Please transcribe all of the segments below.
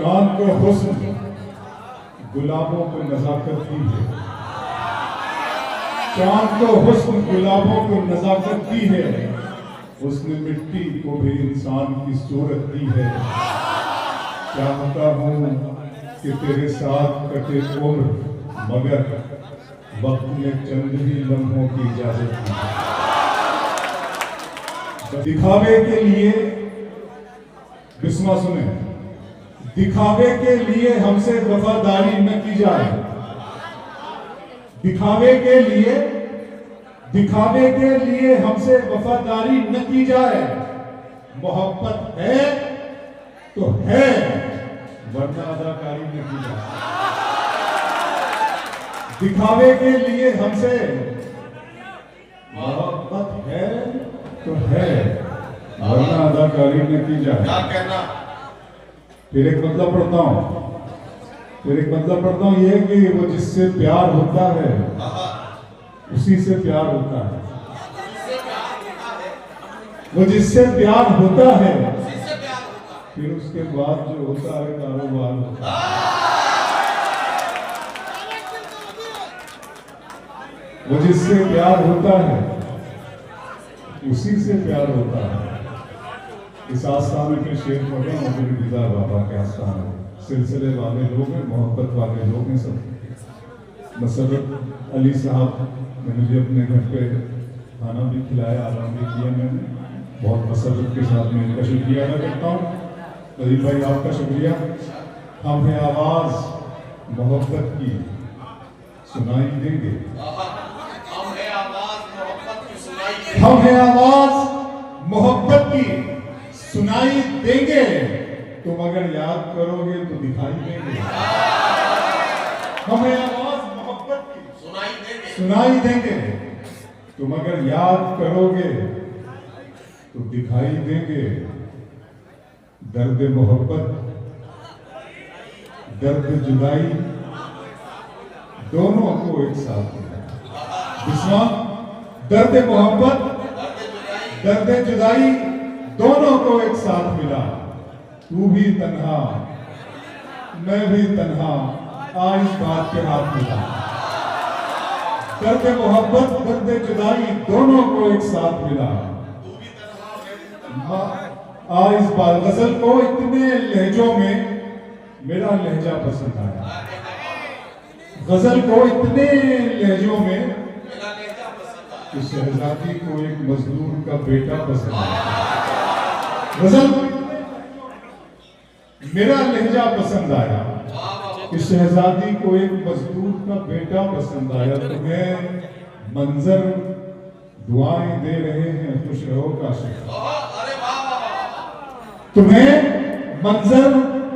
चांद को हुस्न गुलाबों को नजाकत दी है, चांद को हुस्न गुलाबों को नजाकत दी है, उसने मिट्टी को भी इंसान की सूरत दी है। चाहता हूँ कि तेरे साथ कटे उम्र, मगर वक्त ने चंद ही लम्हों की इजाजत दी है। दिखावे के लिए, बिस्मा सुने, दिखावे के लिए हमसे वफादारी न की जाए, दिखावे के लिए हमसे वफादारी न की जाए। मोहब्बत है तो है, वरना अदाकारी न की जाए। दिखावे के लिए हमसे मोहब्बत है तो है, वरना अदाकारी न की जाए। क्या कहना? फिर एक मतलब पढ़ता हूँ, ये कि वो जिससे प्यार होता है उसी से प्यार होता है, वो जिससे प्यार होता है फिर उसके बाद जो होता है कारोबार होता है। वो जिससे प्यार होता है उसी से प्यार होता है। इस आस्थान में फिर शेर पढ़े मौलवी दीदार बाबा के आस्थान में, सिलसिले वाले लोग हैं, मोहब्बत वाले लोग हैं सब। मसरत अली साहब ने मुझे अपने घर पे खाना भी खिलाया, आराम भी किया। मैंने बहुत मसरत के साथ में इनका शुक्रिया अदा करता हूँ। लजीफ भाई आपका शुक्रिया। हम है आवाज़ मोहब्बत की, सुनाई देंगे। हम है आवाज़ मोहब्बत की, सुनाई देंगे। तुम अगर याद करोगे तो दिखाई देंगे। हमें आवाज मोहब्बत की सुनाई देंगे। तुम अगर याद करोगे तो दिखाई देंगे। दर्द मोहब्बत, दर्द जुदाई दोनों को एक साथ मिला। दर्द मोहब्बत, दर्द जुदाई दोनों को एक साथ मिला। तू भी तन्हा, मैं भी तन्हा, आज इस बात के हाथ मिला। दर्द मोहब्बत, दर्द जुदाई दोनों को एक साथ मिला। आज इस बात गजल को इतने लहजों में मेरा लहजा पसंद आया। गजल को इतने लहजों में कि शहजादी को एक मजदूर का बेटा पसंद आया। गजल मेरा लहजा पसंद आया कि शहजादी को एक मजदूर का बेटा पसंद आया। तुम्हें मंजर दुआएं दे रहे हैं, खुश रहो काशिफ। तुम्हें मंजर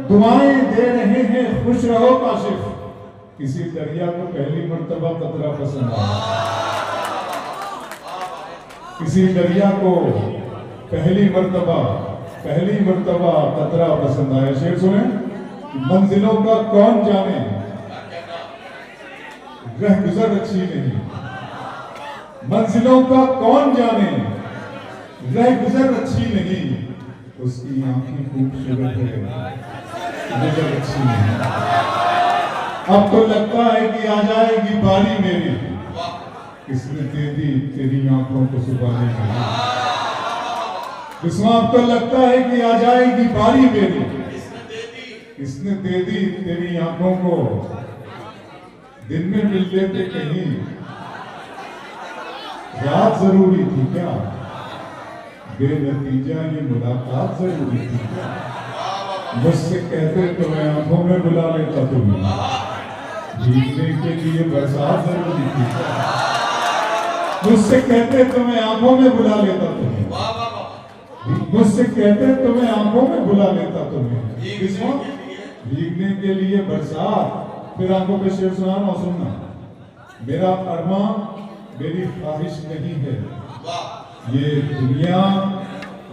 दुआएं दे रहे हैं, खुश रहो काशिफ। किसी दरिया को पहली मर्तबा कतरा पसंद आया, किसी दरिया को पहली मर्तबा कतरा पसंद आया। शेर सुने, मंजिलों का कौन जाने रह गुजर अच्छी नहीं। मंजिलों का कौन जाने रह गुजर अच्छी नहीं। उसकी आंखें खूबसूरत है, नजर अच्छी नहीं। अब तो लगता है कि आ जाएगी बारी मेरी, किसने दे दी तेरी आंखों को सुबाने की। अब तो लगता है कि आ जाएगी बारी मेरी, किसने दे दी तेरी आंखों को। दिन में मिल लेते कहीं, रात जरूरी थी क्या, बेनतीजा ये मुलाकात जरूरी थी क्या। मुझसे कहते तो मैं आंखों में बुला लेता तुम्हें, भीगने के लिए बरसात जरूरी थी क्या। मुझसे कहते तो मैं आंखों में बुला लेता तुम्हें, मुझसे कहते तो मैं आंखों में बुला लेता तुम्हें। भीगने के लिए बरसात। फिर आंखों पे शेर सुनाना, सुनना। मेरा अरमा मेरी ख्वाहिश नहीं है, ये दुनिया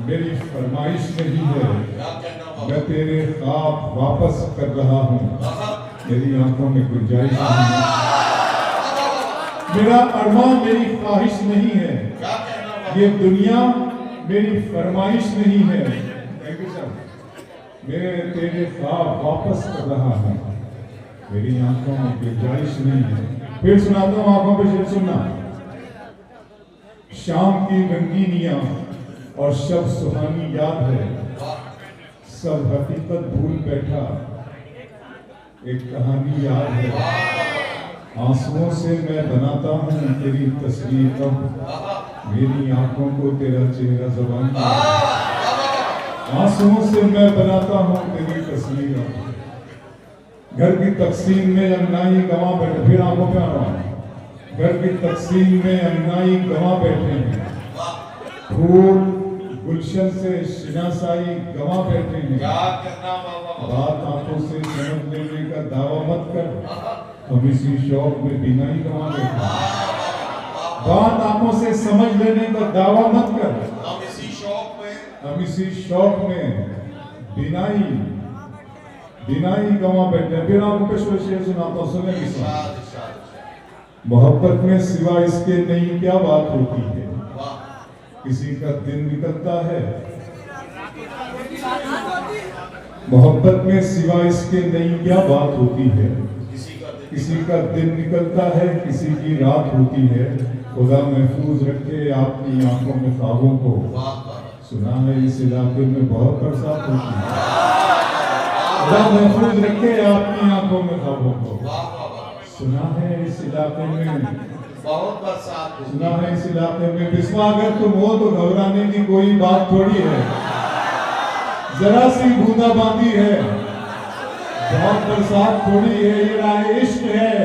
मेरी फरमाइश नहीं है। मैं तेरे ख्वाब वापस कर रहा हूँ, मेरी आंखों में गुंजाइश नहीं है। मेरा अरमा मेरी ख्वाहिश नहीं है, ये दुनिया मेरी फरमाइश नहीं है। मैं तेरे ख्वाब वापस कर रहा हूँ, मेरी आंखों में गुंजाइश नहीं है। फिर सुनाता हूँ, आंखों पे शेर सुनना। शाम की रंगीनियां और शब सुहानी याद है, सब हकीकत भूल बैठा, एक कहानी याद है। आंसुओं से मैं बनाता हूँ तेरी तस्वीर, अब मेरी आंखों को तेरा चेहरा ज़बान। आंसुओं से मैं बनाता हूँ तेरी तस्वीर, घर की तकसीम में अंगनाई गंवा बैठे। फिर आंखों पे आ रहा हूँ। घर की तकसीम में अंगनाई गंवा बैठे हैं, फूल गुलशन से शिनासाई गंवा बैठे हैं। बात आंखों से समझ लेने का दावा मत कर, हम इसी शौक में बिनाई गंवा बैठे हैं। बात आंखों से समझ लेने का दावा मत कर, हम इसी शौक में बिनाई गंवा बैठे हैं। फिर आपको शेर सुनाता हूं, सुने मोहब्बत में सिवा इसके नहीं क्या बात होती है, किसी का दिन निकलता है। मोहब्बत में सिवा इसके नहीं क्या बात होती है, किसी का दिन निकलता है, किसी की रात होती है। खुदा महफूज रखे आपकी आंखों में ख्वाबों को, सुना है इस इलाके में बहुत बरसात होती है। खुदा महफूज रखे आपकी आंखों में ख्वाबों को, सुना है इस इलाके में बहुत बरसात, सुना है इस इलाके में। बिस्मा अगर तुम हो तो घबराने की कोई बात थोड़ी है, जरा सी बूंदाबांदी है, बहुत बरसात थोड़ी है। ये राह इश्क है,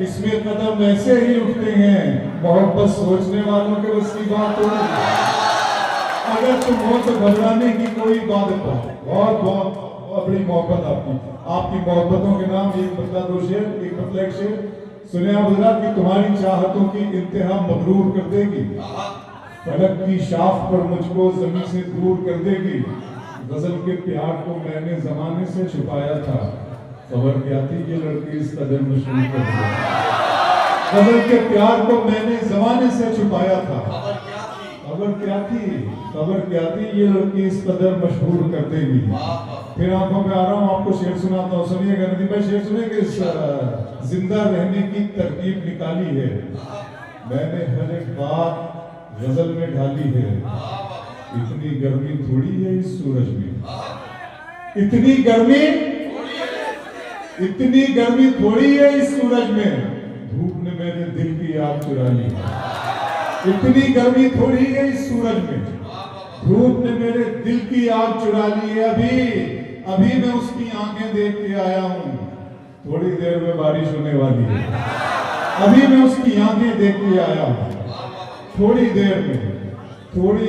इसमें कदम ऐसे ही उठते हैं, मोहब्बत सोचने वालों के बस की बात थोड़ी है। अगर तुम हो तो घबराने की कोई बात नहीं। बहुत बहुत बड़ी मोहब्बत आपकी मोहब्बतों के नाम एक बदला दो शेर, एक बदला एक शेर सुने आप जरा कि तुम्हारी चाहतों की इंतहा मगरूर कर देगी, फलक की शाख पर मुझको जमीन से दूर कर देगी। गजल के प्यार को मैंने जमाने से छुपाया था, खबर क्या थी ये लड़की इस कदर मशहूर कर देगी। गजल के प्यार को मैंने जमाने से छुपाया था, खबर क्या थी ये लड़की इस कदर मशहूर कर देगी। फिर आंखों पे आ रहा हूँ, आपको शेर सुनाता हूँ, सुनिएगा। नदीम भाई शेर सुने कि जिंदा रहने की तरकीब निकाली है, मैंने हर एक बात गजल में ढाली है। इतनी गर्मी थोड़ी है इस सूरज में, इतनी गर्मी थोड़ी है इस सूरज में, धूप ने मेरे दिल की आग चुरा ली है। इतनी गर्मी थोड़ी है इस सूरज में, धूप ने मेरे दिल की आग चुरा ली है। अभी मैं उसकी आंखें देख के आया हूँ, थोड़ी देर में बारिश होने वाली है। अभी मैं उसकी आंखें देख के आया हूँ, थोड़ी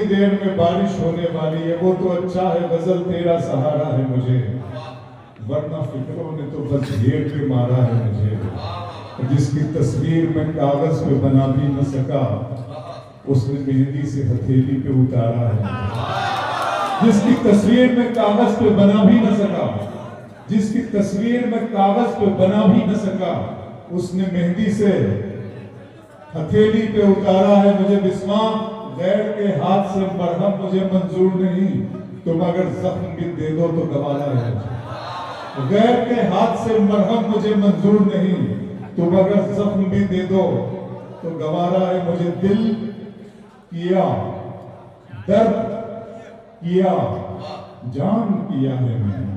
देर में बारिश होने वाली है। वो तो अच्छा है गजल तेरा सहारा है मुझे, वरना फिक्रों ने तो बस घेर के मारा है मुझे। जिसकी तस्वीर में कागज पे बना भी न सका, उसने मेहंदी से हथेली पे उतारा है। जिसकी तस्वीर में कागज पे बना भी न सका, जिसकी तस्वीर में कागज पे बना भी न सका, उसने मेहंदी से हथेली पे उतारा है मुझे। बिस्मा गैर के हाथ से मरहम मुझे मंजूर नहीं, तुम अगर जख्म भी दे दो तो गवारा है मुझे। गैर के हाथ से मरहम मुझे मंजूर नहीं, तुम अगर जख्म भी दे दो तो गवारा है मुझे। दिल किया दर्द किया जान किया है मैंने,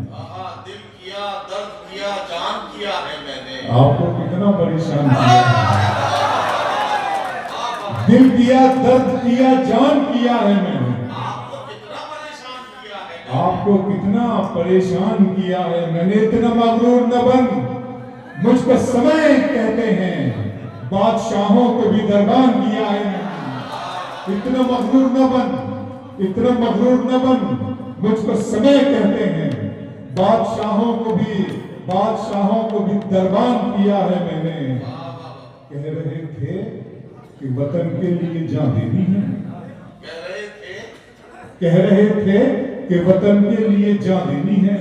दिल किया दर्द किया जान किया है मैंने। आपको कितना परेशान किया, दिल किया दर्द किया जान किया है मैंने, आपको कितना परेशान किया है मैंने। इतना मगरूर न बन, मुझको समय कहते हैं, बादशाहों को भी दरबान किया है मैंने। इतना मगरूर न बन, मुझको समय कहते हैं, बादशाहों को भी दरबान किया है मैंने। कह रहे थे कि वतन के लिए जान देनी है, कह रहे थे कि वतन के लिए जान देनी है,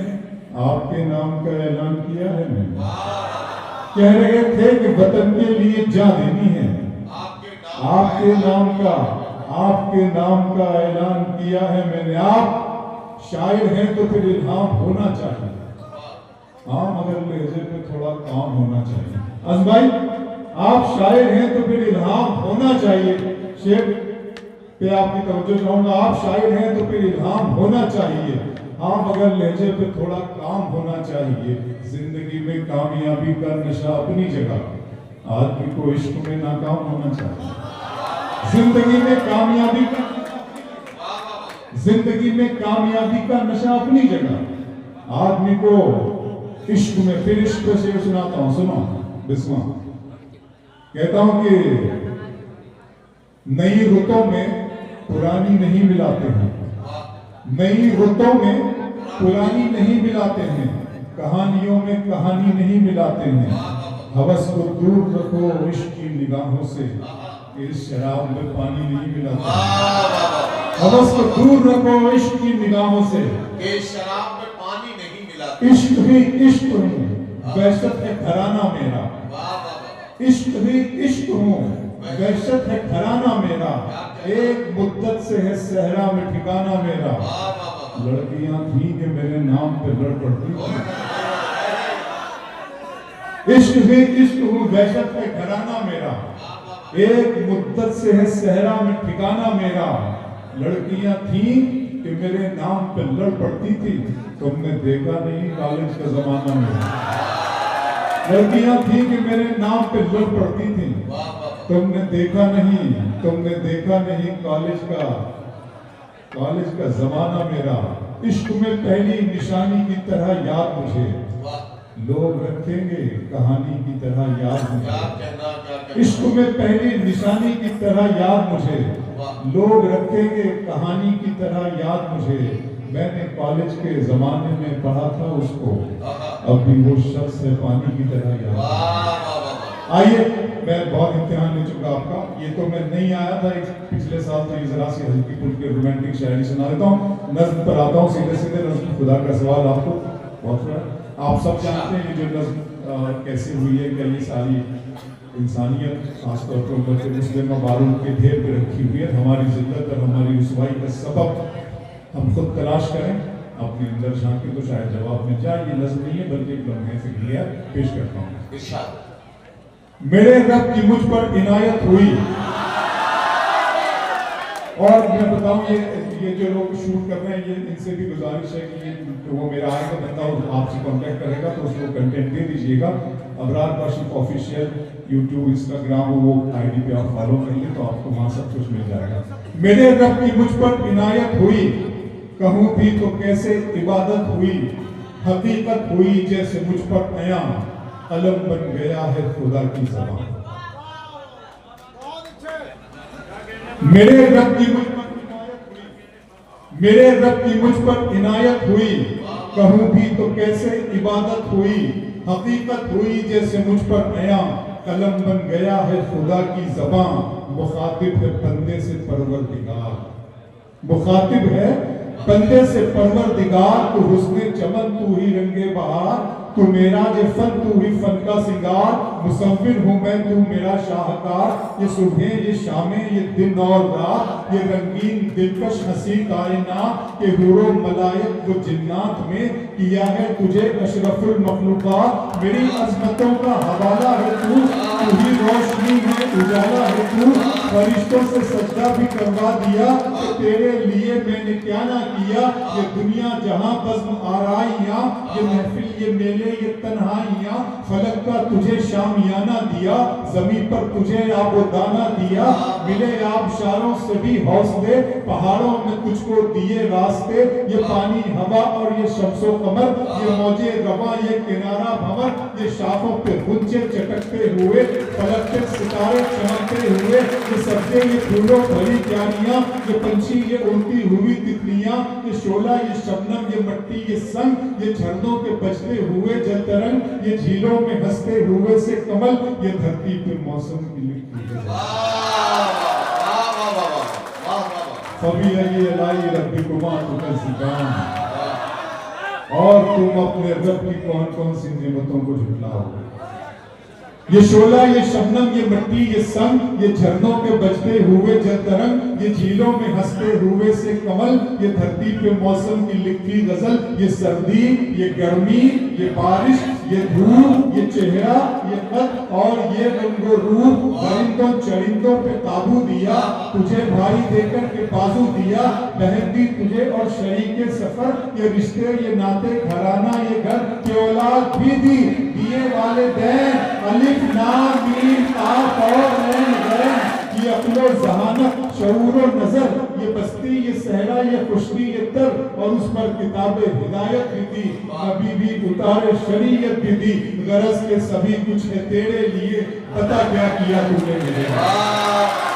आपके नाम का ऐलान किया है मैंने। कह रहे थे कि वतन के लिए जान देनी है, आपके नाम का ऐलान किया है मैंने। शायर हैं तो फिर इल्हाम होना चाहिए। हाँ, मगर लहजे पे थोड़ा काम होना चाहिए। अज़म भाई, आप शायर हैं तो फिर इल्हाम होना चाहिए। शेर पे आपकी तवज्जो चाहूंगा। आप शायर हैं तो फिर इल्हाम होना चाहिए। हाँ, मगर लहजे पे थोड़ा काम होना चाहिए। जिंदगी में कामयाबी का नशा अपनी जगह, आदमी को इश्क में नाकाम होना चाहिए। जिंदगी में कामयाबी का नशा अपनी जगह, आदमी को इश्क में, फिर इश्क से सुनाता हूं, सुनो बिस्मा। कहता हूं कि नई रुतों में पुरानी नहीं मिलाते हैं, नई रुतों में पुरानी नहीं मिलाते हैं, कहानियों में कहानी नहीं मिलाते हैं। हवस को दूर रखो इश्क की निगाहों से, इस शराब में पानी नहीं मिलाते। हवस को दूर रखो इश्क की निगाहों से, इस शराब में पानी नहीं मिलाते। इश्क ही इश्क हूँ, वहशत है घराना मेरा। इश्क ही इश्क हूँ, वहशत है घराना मेरा। एक मुद्दत से है सहरा में ठिकाना मेरा। लड़कियां थी कि मेरे नाम पे लड़ पड़ती थी। इश्क ही इश्क हूँ, वहशत है घराना मेरा। एक मुद्दत से है सहरा में ठिकाना मेरा। लड़कियां थी कि मेरे नाम पे लड़ पड़ती थी। तुमने देखा नहीं कॉलेज का जमाना में, लड़कियां थी कि मेरे नाम पे लड़ पड़ती थी। तुमने देखा नहीं कॉलेज का जमाना मेरा। इश्क में पहली निशानी की तरह याद मुझे, लोग रखेंगे कहानी की तरह याद मुझे। इश्क में पहली निशानी की तरह याद मुझे, लोग रखेंगे कहानी की तरह याद मुझे। मैंने कॉलेज के जमाने में पढ़ा था उसको, अब भी वो शख्स है पानी की तरह याद। आइए, मैं बहुत इम्तिहान ले चुका आपका। ये तो मैं नहीं आया था पिछले साल, तो ये जरा सी हल्की फुल्की रोमांटिक शायरी सुना देता हूँ। नज़्म पर आता हूँ सीधे नज़्म। खुदा का सवाल आपको बहुत बड़ा। आप सब जानते हैं जो नज़्म कैसे हुई है, क्या ये सारी इंसानियत खासतौर पर उम्मत मुस्लिम बारूद के ढेर पे रखी हुई है। हमारी जिल्लत और हमारी रुसवाई का सबब हम खुद तलाश करें, अपने अंदर झांकें तो शायद जवाब मिल जाए। ये नज़्म नहीं है बल्कि एक लम्हे से लिया पेश करता हूँ। मेरे रब की मुझ पर इनायत हुई। और मैं बताऊं, ये जो लोग शूट कर रहे हैं, ये इनसे भी गुजारिश है कि वो मेरा आएगा बंदा आपसे कांटेक्ट करेगा तो उसको कंटेंट दे दीजिएगा। Abrar Kashif official YouTube, Instagram, वो आईडी पे आप फॉलो करिए तो आपको वहां सब कुछ मिल जाएगा। मेरे रब की मुझ पर इनायत हुई, कहूं भी तो कैसे इबादत हुई। हकीकत हुई जैसे मुझ पर आया, कलम बन गया है खुदा की ज़बान। मेरे रब की मुझ पर इनायत हुई, कहूं भी तो कैसे इबादत हुई। हकीकत हुई जैसे मुझ पर आया, कलम बन गया है खुदा की ज़बान। मुखातिब है बंदे से परवरदिगार, मुखातिब है बंदे से परवरदिगार। तू हुस्ने चमन, तू ही रंगे बहार, तू मेरा जे फन, तू ही फन का सिंगार। मुसव्विर हूँ मैं, तू मेरा शाहकार। ये सुबह ये शामें, ये दिन और रात, ये रंगीन दिलकश हंसी कायनात के हुरो मलाइक वो जिन्नात में किया है तुझे अशरफुल मखलूकात। मेरी अजमतों का हवाला है तू ही रोशनी है, उजाला है तू। फरिश्तों से सजदा भी करवा दिया कि तेरे लिए मैंने क्या ना किया। ये दुनिया जहां बज़्म आराइयां, ये महफिल ये मेले ये तन्हाइयां। फलक का तुझे शामियाना दिया, ज़मीन पर तुझे आबोदाना दिया। मिले आबशारों से भी हौसले, पहाड़ों में तुझको दिए रास्ते। ये पानी हवा और ये शम्सो कमर, ये मौजे रवा ये किनारा भंवर। ये शाखों पे गुंजे चटकते हुए, फलक पे सितारे चमकते हुए। ये सब्जे ये फूलों भरी क्यारियां, ये पंछी ये उड़ती हुई तितलियां। ये शोला ये शबनम ये मट्टी ये संग, ये झरनों के बजते हुए जल तरंग। ये झीलों में हंसते हुए से कमल, ये धरती पे मौसम की लिखी है। और तुम अपने रब की कौन कौन सी नेमतों को झुटलाओगे। ये शोला, ये शबनम, ये मिट्टी, ये संग, ये झरनों के बजते हुए जल तरंग, ये झीलों में हंसते हुए से कमल, ये धरती पे मौसम की लिखी गजल, ये सर्दी, ये गर्मी, ये बारिश, ये धूप, ये चेहरा, ये कद और ये रंगो रूप, परिंदों चरिंदों पे काबू दिया, तुझे भाई देकर के बाजू दिया, बहन दी तुझे और शरीके सफर, ये रिश्ते, ये नाते, घराना, ये घर, ये औलाद भी दी, दिए वाले दैन, अलिफ लाम मीम काफ और नैन गैन, ये अक्लो जहानत, शऊर और नजर, ये बस्ती, ये सहरा, ये खुशबी, ये तर, और उस पर किताबे हिदायत भी दी, नबी भी उतारे शरीयत भी दी, गरज के सभी कुछ है तेरे लिए, पता क्या किया तूने मेरे।